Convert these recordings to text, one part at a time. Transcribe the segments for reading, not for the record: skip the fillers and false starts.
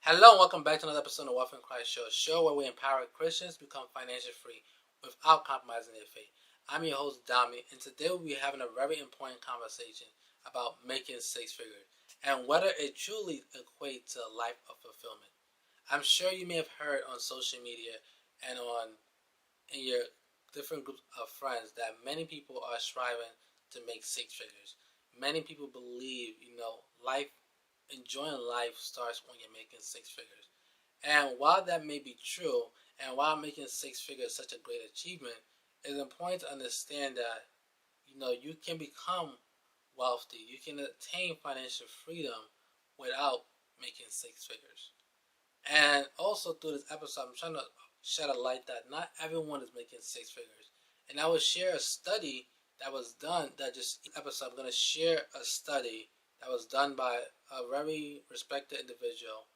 Hello and welcome back to another episode of the Wealth in Christ show where we empower Christians to become financially free without compromising their faith. I'm your host, Dami, and today we'll be having a very important conversation about making six figures and whether it truly equates to a life of fulfillment. I'm sure you may have heard on social media and in your different groups of friends that many people are striving to make six figures. Many people believe, enjoying life starts when you're making six figures. And while that may be true, and while making six figures is such a great achievement, it's important to understand that you can become wealthy, you can attain financial freedom without making six figures. And also through this episode, I'm trying to shed a light that not everyone is making six figures. And I will share a study that was done I'm going to share a study that was done by a very respected individual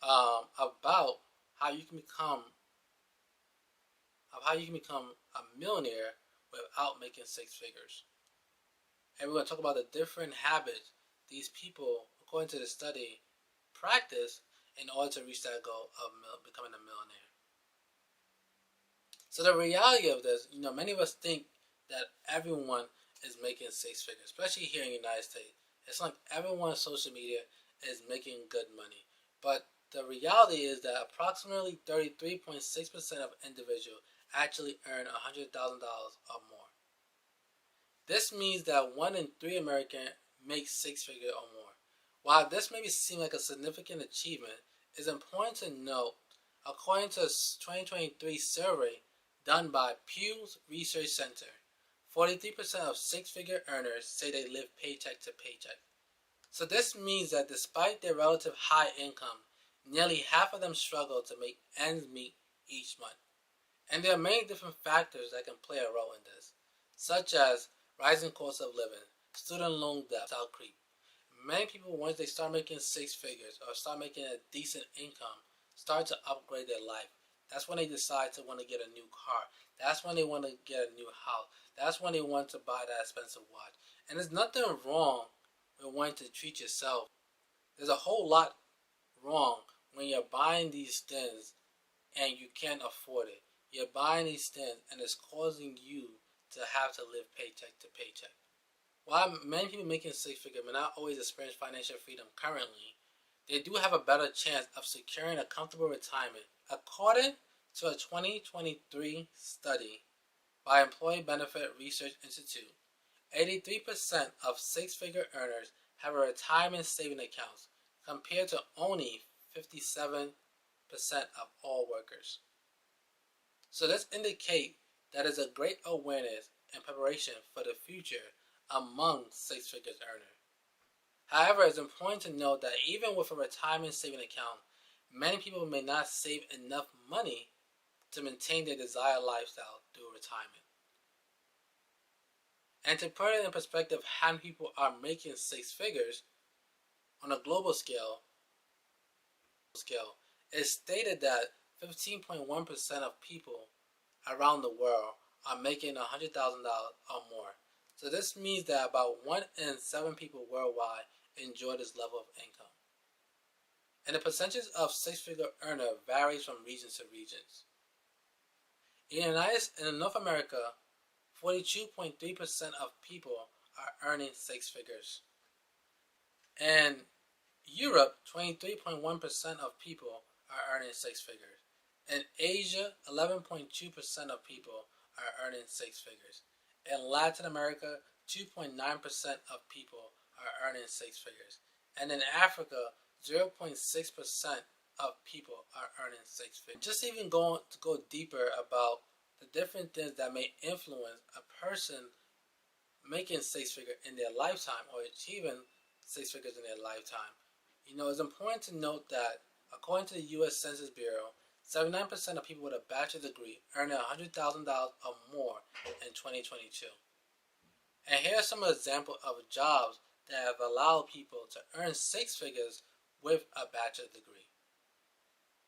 about how you can become a millionaire without making six figures. And we're going to talk about the different habits these people, according to the study, practice in order to reach that goal of becoming a millionaire. So the reality of this, many of us think that everyone is making six figures, especially here in the United States. It's like everyone on social media is making good money. But the reality is that approximately 33.6% of individuals actually earn $100,000 or more. This means that 1 in 3 Americans make six figures or more. While this may seem like a significant achievement, it's important to note, according to a 2023 survey done by Pew's Research Center, 43% of six-figure earners say they live paycheck to paycheck. So this means that despite their relative high income, nearly half of them struggle to make ends meet each month. And there are many different factors that can play a role in this, such as rising cost of living, student loan debt, lifestyle creep. Many people, once they start making six figures or start making a decent income, start to upgrade their life. That's when they decide to want to get a new car. That's when they want to get a new house. That's when they want to buy that expensive watch. And there's nothing wrong with wanting to treat yourself. There's a whole lot wrong when you're buying these things and you can't afford it. You're buying these things and it's causing you to have to live paycheck to paycheck. While many people making six figures may not always experience financial freedom currently, they do have a better chance of securing a comfortable retirement. According to a 2023 study by Employee Benefit Research Institute, 83% of six-figure earners have a retirement saving account, compared to only 57% of all workers. So this indicates that there's a great awareness and preparation for the future among six-figure earners. However, it's important to note that even with a retirement saving account, many people may not save enough money to maintain their desired lifestyle through retirement. And to put it in perspective, how many people are making six figures on a global scale, it's stated that 15.1% of people around the world are making $100,000 or more. So this means that about 1 in 7 people worldwide enjoy this level of income. And the percentage of six-figure earner varies from region to regions. In North America, 42.3% of people are earning six figures. In Europe, 23.1% of people are earning six figures. In Asia, 11.2% of people are earning six figures. In Latin America, 2.9% of people are earning six figures. And in Africa, 0.6% of people are earning six figures. Just even going to go deeper about the different things that may influence a person making six figures in their lifetime or achieving six figures in their lifetime. It's important to note that according to the U.S. Census Bureau, 79% of people with a bachelor's degree earning $100,000 or more in 2022. And here are some examples of jobs that have allowed people to earn six figures with a bachelor's degree.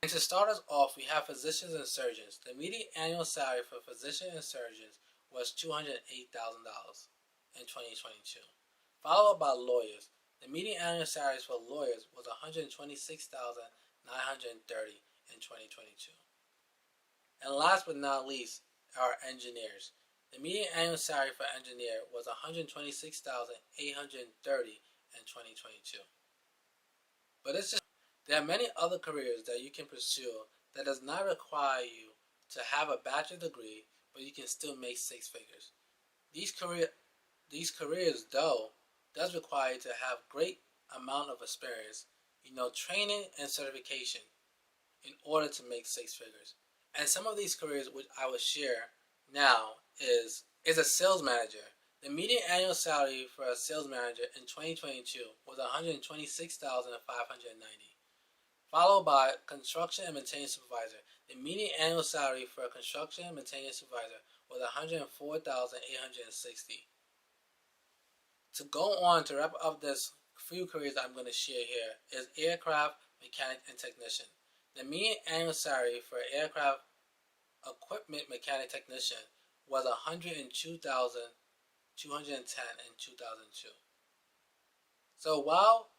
And to start us off, we have physicians and surgeons. The median annual salary for physicians and surgeons was $208,000 in 2022. Followed by lawyers. The median annual salary for lawyers was $126,900 $930 in 2022. And last but not least are engineers. The median annual salary for engineer was $126,830 in 2022. But it's just there are many other careers that you can pursue that does not require you to have a bachelor degree, but you can still make six figures. These career these careers though does require you to have great amount of experience, training and certification in order to make six figures. And some of these careers which I will share now is a sales manager. The median annual salary for a sales manager in 2022 was $126,590, followed by construction and maintenance supervisor. The median annual salary for a construction and maintenance supervisor was $104,860. To go on to wrap up this few careers I'm going to share here is aircraft mechanic and technician. The median annual salary for an aircraft equipment mechanic technician was $102,210 in 2002. So while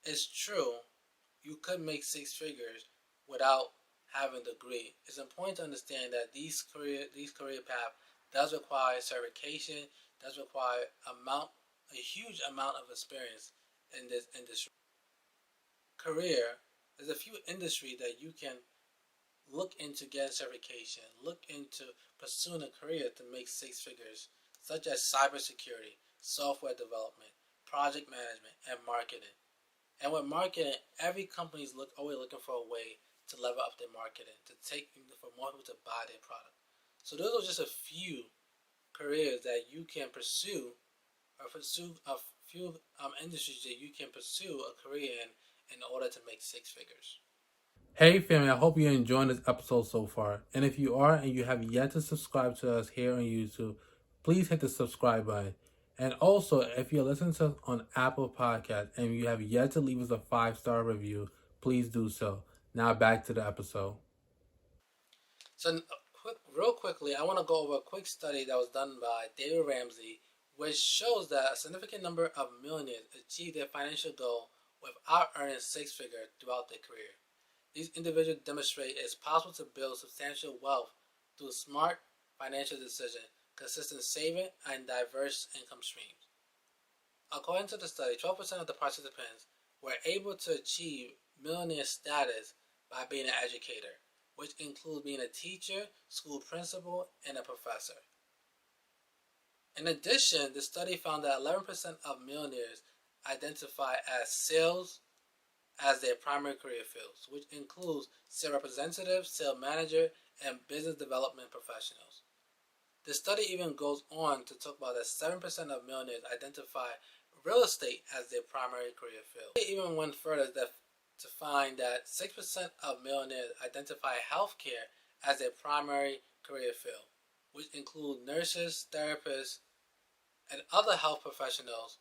it's true you could make six figures without having a degree, it's important to understand that these career path does require certification, does require a huge amount of experience in this industry. Career, there's a few industries that you can look into getting certification, look into pursuing a career to make six figures, such as cybersecurity, software development, project management, and marketing. And with marketing, every company is always looking for a way to level up their marketing, for more people to buy their product. So those are just a few careers that you can pursue, or pursue a few industries that you can pursue a career in order to make six figures. Hey family, I hope you're enjoying this episode so far. And if you are and you have yet to subscribe to us here on YouTube, please hit the subscribe button. And also, if you're listening to us on Apple Podcasts and you have yet to leave us a 5-star review, please do so. Now back to the episode. So real quickly, I want to go over a quick study that was done by David Ramsey, which shows that a significant number of millionaires achieve their financial goal without earning six figures throughout their career. These individuals demonstrate it's possible to build substantial wealth through smart financial decisions, consistent saving, and diverse income streams. According to the study, 12% of the participants were able to achieve millionaire status by being an educator, which includes being a teacher, school principal, and a professor. In addition, the study found that 11% of millionaires identify as sales as their primary career fields, which includes sales representatives, sales manager, and business development professionals. The study even goes on to talk about that 7% of millionaires identify real estate as their primary career field. They even went further to find that 6% of millionaires identify healthcare as their primary career field, which include nurses, therapists, and other health professionals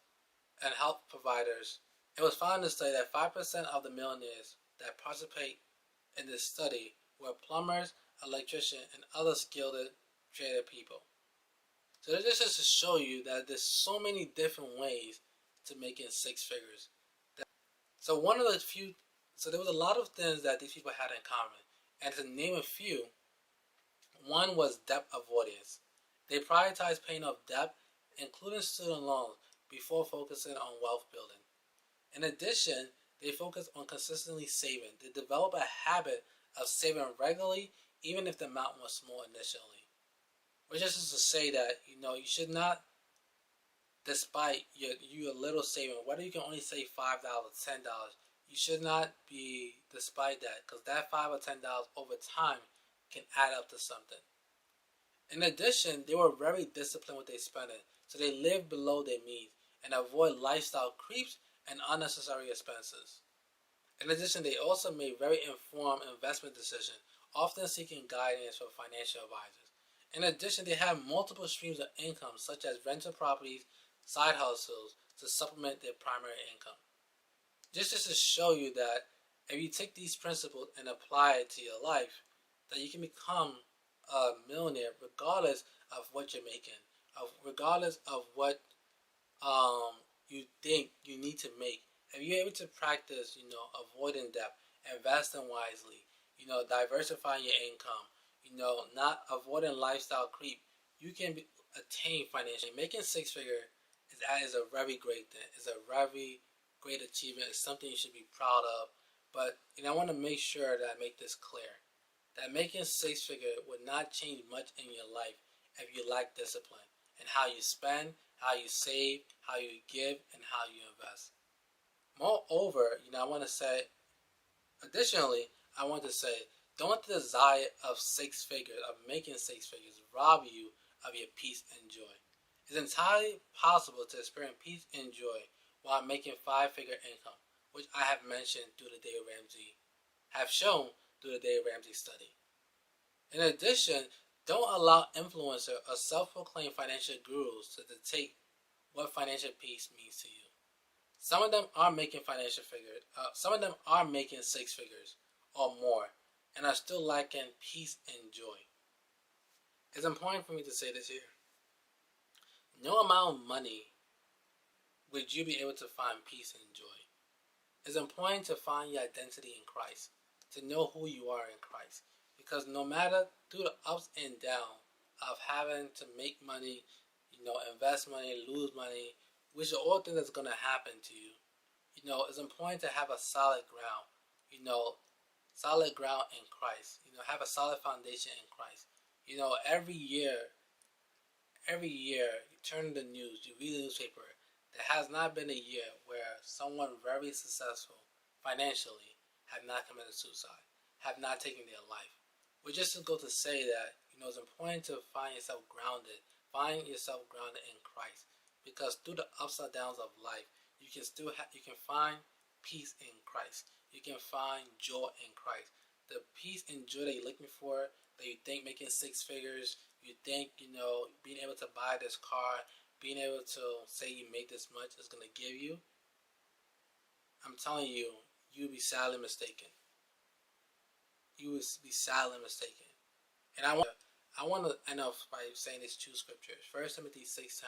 and health providers. It was found in the study that 5% of the millionaires that participate in this study were plumbers, electricians, and other skilled trade people. So this is to show you that there's so many different ways to making six figures. So there was a lot of things that these people had in common, and to name a few, one was debt avoidance. They prioritized paying off debt, including student loans, before focusing on wealth building. In addition, they focus on consistently saving. They develop a habit of saving regularly, even if the amount was small initially. Which is to say that, you should not, despite your little saving, whether you can only save $5, $10, you should not be despite that, because that $5 or $10 over time can add up to something. In addition, they were very disciplined with their spending, so they lived below their means and avoid lifestyle creeps and unnecessary expenses. In addition, they also made very informed investment decisions, often seeking guidance from financial advisors. In addition, they have multiple streams of income, such as rental properties, side hustles, to supplement their primary income. This is to show you that if you take these principles and apply it to your life, that you can become a millionaire regardless of what you're making, regardless of what you think you need to make. If you're able to practice, avoiding debt, investing wisely, diversifying your income, not avoiding lifestyle creep, you can attain financially. Making six figure is a very great thing. It's a very great achievement. It's something you should be proud of. But I want to make sure that I make this clear that making six figure would not change much in your life if you lack discipline and how you spend, how you save, how you give, and how you invest. Moreover, I want to say, additionally, I want to say, don't the desire of six figures, of making six figures, rob you of your peace and joy. It's entirely possible to experience peace and joy while making five-figure income, which I have mentioned through the Dave Ramsey, have shown through the Dave Ramsey study. In addition, don't allow influencers or self-proclaimed financial gurus to dictate what financial peace means to you. Some of them are making financial figures. Some of them are making six figures or more, and are still lacking peace and joy. It's important for me to say this here. No amount of money would you be able to find peace and joy. It's important to find your identity in Christ, to know who you are in Christ. Because no matter through the ups and downs of having to make money, invest money, lose money, which are all things that's going to happen to you, it's important to have a solid ground, solid ground in Christ, have a solid foundation in Christ. Every year, you turn the news, you read the newspaper, there has not been a year where someone very successful financially have not committed suicide, have not taken their life. Which just to go to say that, it's important to find yourself grounded in Christ. Because through the ups and downs of life, you can find peace in Christ. You can find joy in Christ. The peace and joy that you're looking for, that you think making six figures, you think, being able to buy this car, being able to say you make this much is going to give you, I'm telling you, you'll be sadly mistaken. You will be sadly mistaken. And I want to end off by saying these two scriptures. 1 Timothy 6:10,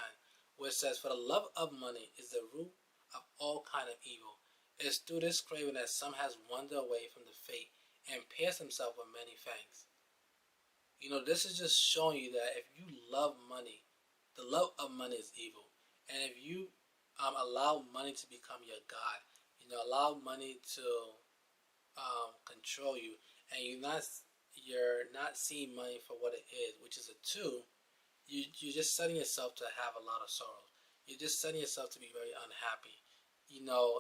where it says, "For the love of money is the root of all kind of evil. It is through this craving that some has wandered away from the faith and pierced himself with many fangs." This is just showing you that if you love money, the love of money is evil. And if you allow money to become your God, allow money to control you, and you're not seeing money for what it is, which is a tool, you're just setting yourself to have a lot of sorrow. You're just setting yourself to be very unhappy.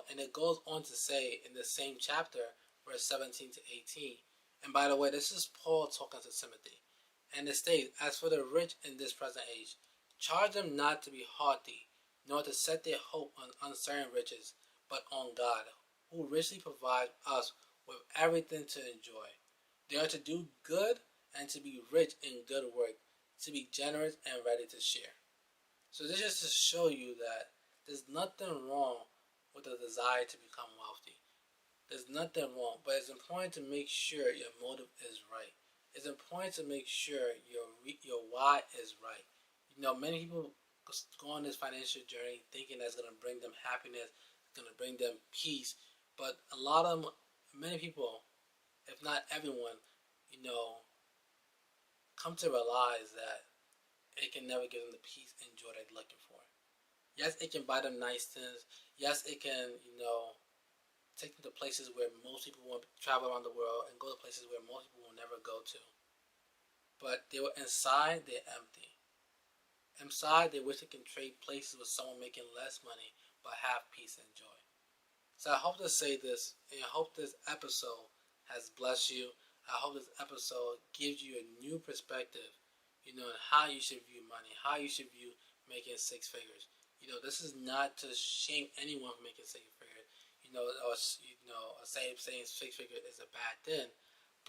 And it goes on to say in the same chapter, verse 17 to 18, and by the way, this is Paul talking to Timothy, and it states, "As for the rich in this present age, charge them not to be haughty, nor to set their hope on uncertain riches, but on God, who richly provides us with everything to enjoy. They are to do good and to be rich in good work, to be generous and ready to share." So this is to show you that there's nothing wrong with the desire to become wealthy. There's nothing wrong, but it's important to make sure your motive is right. It's important to make sure your why is right. Many people go on this financial journey thinking that's going to bring them happiness, it's going to bring them peace, but many people, if not everyone, come to realize that it can never give them the peace and joy they're looking for. Yes, it can buy them nice things. Yes, it can, take them to places where most people won't travel around the world and go to places where most people will never go to. But inside, they're empty. Inside, they wish they can trade places with someone making less money but have peace and joy. So I hope to say this, and I hope this episode has blessed you. I hope this episode gives you a new perspective, on how you should view money, how you should view making six figures. This is not to shame anyone for making six figures, or saying six figures is a bad thing.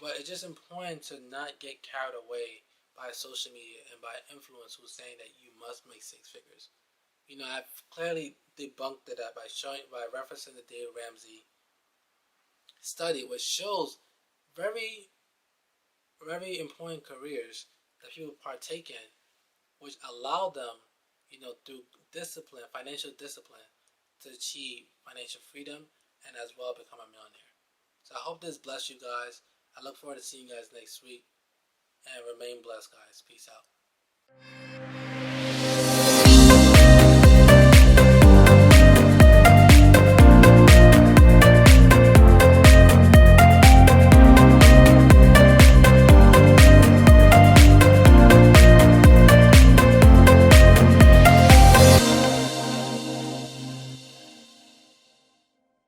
But it's just important to not get carried away by social media and by influence who's saying that you must make six figures. I've clearly debunked that by referencing the Dave Ramsey study, which shows very, very important careers that people partake in, which allow them, through discipline, financial discipline, to achieve financial freedom and as well become a millionaire. So I hope this blessed you guys. I look forward to seeing you guys next week. And remain blessed, guys. Peace out.